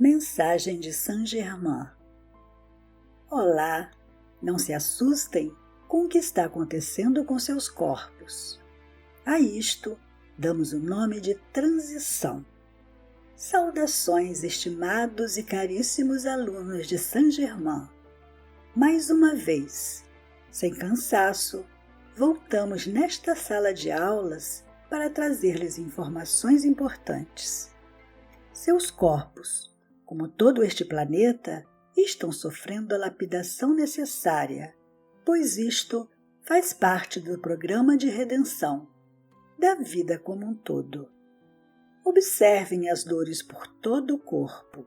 Mensagem de Saint Germain. Olá, não se assustem com o que está acontecendo com seus corpos. A isto damos o nome de transição. Saudações, estimados e caríssimos alunos de Saint Germain. Mais uma vez, sem cansaço, voltamos nesta sala de aulas para trazer-lhes informações importantes. Seus corpos, como todo este planeta, estão sofrendo a lapidação necessária, pois isto faz parte do programa de redenção, da vida como um todo. Observem as dores por todo o corpo,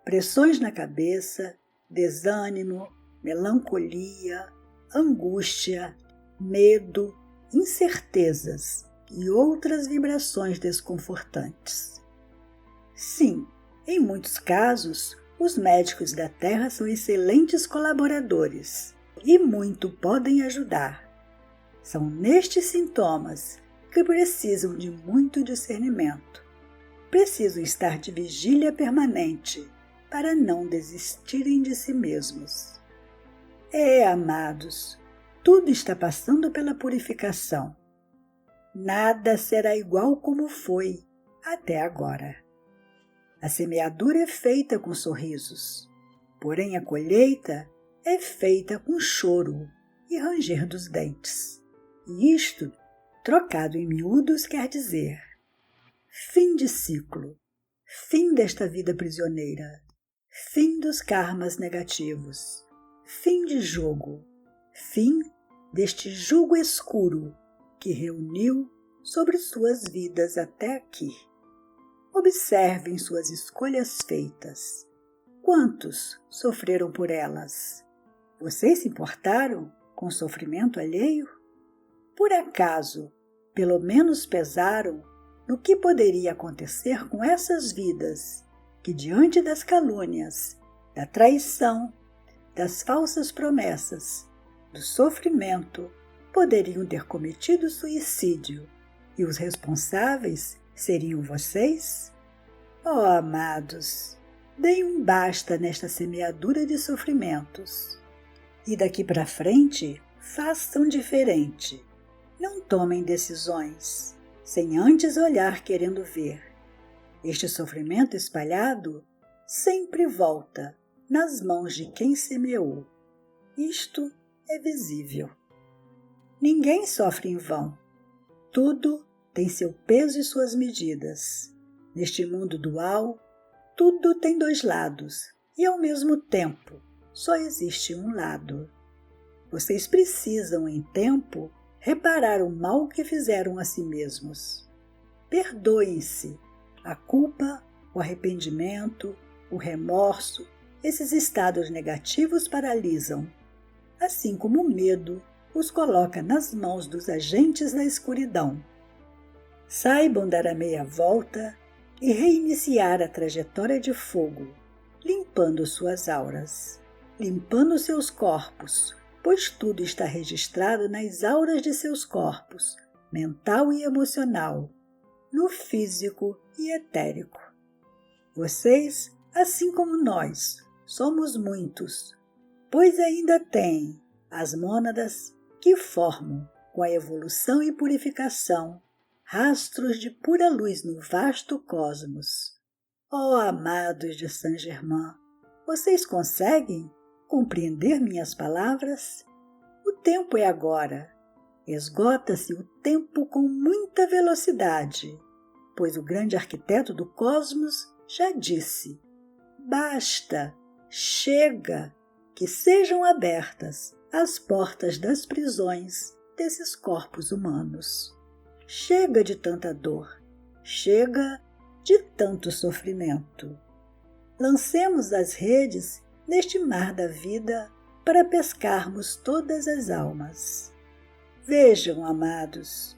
pressões na cabeça, desânimo, melancolia, angústia, medo, incertezas e outras vibrações desconfortantes. Sim, em muitos casos, os médicos da Terra são excelentes colaboradores e muito podem ajudar. São nestes sintomas que precisam de muito discernimento. Precisam estar de vigília permanente para não desistirem de si mesmos. Amados, tudo está passando pela purificação. Nada será igual como foi até agora. A semeadura é feita com sorrisos, porém a colheita é feita com choro e ranger dos dentes. E isto, trocado em miúdos, quer dizer fim de ciclo, fim desta vida prisioneira, fim dos karmas negativos, fim de jogo, fim deste jugo escuro que reuniu sobre suas vidas até aqui. Observem suas escolhas feitas. Quantos sofreram por elas? Vocês se importaram com o sofrimento alheio? Por acaso, pelo menos pesaram no que poderia acontecer com essas vidas que, diante das calúnias, da traição, das falsas promessas, do sofrimento, poderiam ter cometido suicídio e os responsáveis seriam vocês? Oh, amados, deem um basta nesta semeadura de sofrimentos. E daqui para frente, façam diferente. Não tomem decisões, sem antes olhar querendo ver. Este sofrimento espalhado sempre volta nas mãos de quem semeou. Isto é visível. Ninguém sofre em vão. Tudo tem seu peso e suas medidas. Neste mundo dual, tudo tem dois lados e, ao mesmo tempo, só existe um lado. Vocês precisam, em tempo, reparar o mal que fizeram a si mesmos. Perdoem-se. A culpa, o arrependimento, o remorso, esses estados negativos paralisam, assim como o medo os coloca nas mãos dos agentes da escuridão. Saibam dar a meia volta e reiniciar a trajetória de fogo, limpando suas auras, limpando seus corpos, pois tudo está registrado nas auras de seus corpos, mental e emocional, no físico e etérico. Vocês, assim como nós, somos muitos, pois ainda têm as mônadas que formam, com a evolução e purificação, rastros de pura luz no vasto cosmos. Oh, amados de Saint Germain, vocês conseguem compreender minhas palavras? O tempo é agora. Esgota-se o tempo com muita velocidade, pois o grande arquiteto do cosmos já disse: basta, chega, que sejam abertas as portas das prisões desses corpos humanos. Chega de tanta dor, chega de tanto sofrimento. Lancemos as redes neste mar da vida para pescarmos todas as almas. Vejam, amados,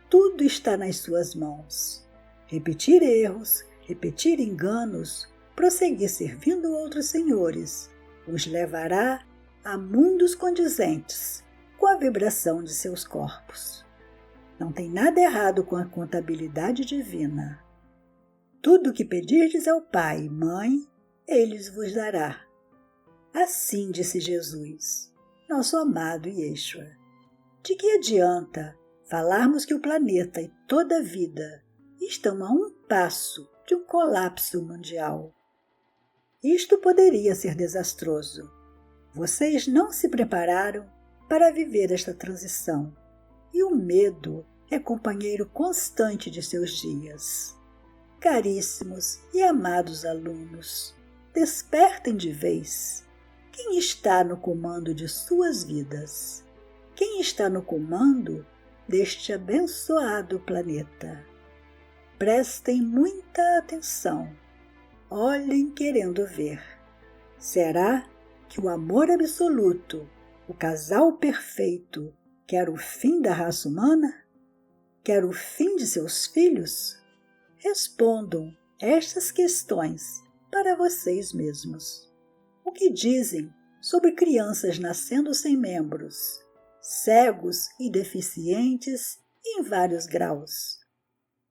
tudo está nas suas mãos. Repetir erros, repetir enganos, prosseguir servindo outros senhores, os levará a mundos condizentes com a vibração de seus corpos. Não tem nada errado com a contabilidade divina. Tudo o que pedirdes ao Pai e Mãe, Ele vos dará. Assim disse Jesus, nosso amado Yeshua. De que adianta falarmos que o planeta e toda a vida estão a um passo de um colapso mundial? Isto poderia ser desastroso. Vocês não se prepararam para viver esta transição, e o medo é companheiro constante de seus dias. Caríssimos e amados alunos, despertem de vez. Quem está no comando de suas vidas? Quem está no comando deste abençoado planeta? Prestem muita atenção. Olhem querendo ver. Será que o amor absoluto, o casal perfeito, quer o fim da raça humana? Quer o fim de seus filhos? Respondam estas questões para vocês mesmos. O que dizem sobre crianças nascendo sem membros, cegos e deficientes em vários graus?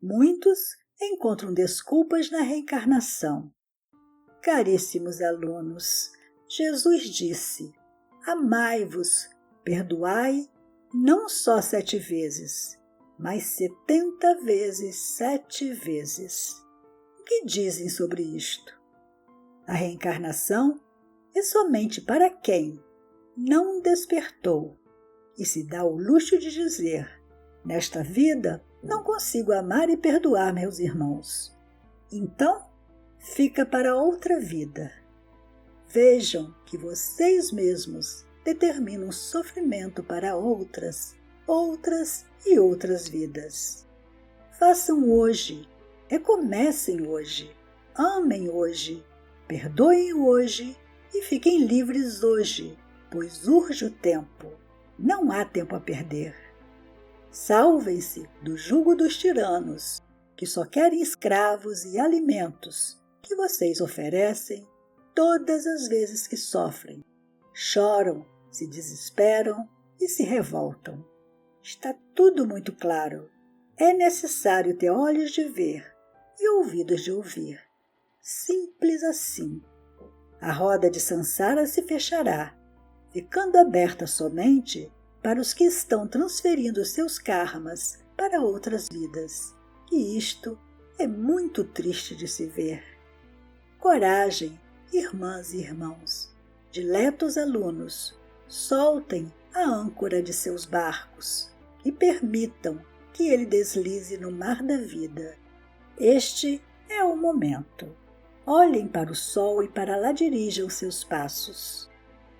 Muitos encontram desculpas na reencarnação. Caríssimos alunos, Jesus disse: amai-vos, perdoai não só 7 vezes, mas 70 vezes 7 vezes. O que dizem sobre isto? A reencarnação é somente para quem não despertou e se dá o luxo de dizer: nesta vida não consigo amar e perdoar meus irmãos. Então, fica para outra vida. Vejam que vocês mesmos determinam sofrimento para outras e outras vidas. Façam hoje, recomecem hoje, amem hoje, perdoem hoje e fiquem livres hoje, pois urge o tempo, não há tempo a perder. Salvem-se do jugo dos tiranos, que só querem escravos e alimentos que vocês oferecem todas as vezes que sofrem, choram, se desesperam e se revoltam. Está tudo muito claro. É necessário ter olhos de ver e ouvidos de ouvir. Simples assim. A roda de Sansara se fechará, ficando aberta somente para os que estão transferindo seus karmas para outras vidas. E isto é muito triste de se ver. Coragem, irmãs e irmãos, diletos alunos, soltem a âncora de seus barcos e permitam que ele deslize no mar da vida. Este é o momento. Olhem para o sol e para lá dirijam seus passos.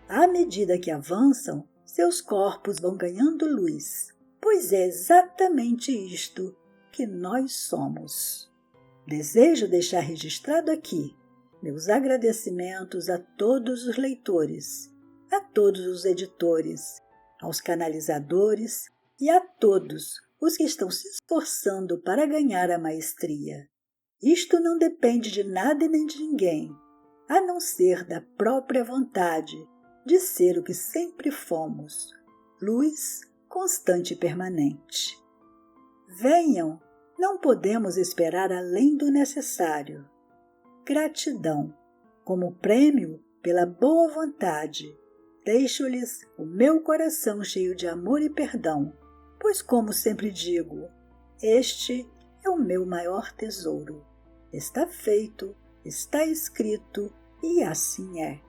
À medida que avançam, seus corpos vão ganhando luz, pois é exatamente isto que nós somos. Desejo deixar registrado aqui meus agradecimentos a todos os leitores, a todos os editores, aos canalizadores e a todos os que estão se esforçando para ganhar a maestria. Isto não depende de nada e nem de ninguém, a não ser da própria vontade de ser o que sempre fomos, luz constante e permanente. Venham, não podemos esperar além do necessário. Gratidão, como prêmio pela boa vontade, deixo-lhes o meu coração cheio de amor e perdão, pois, como sempre digo, este é o meu maior tesouro. Está feito, está escrito e assim é.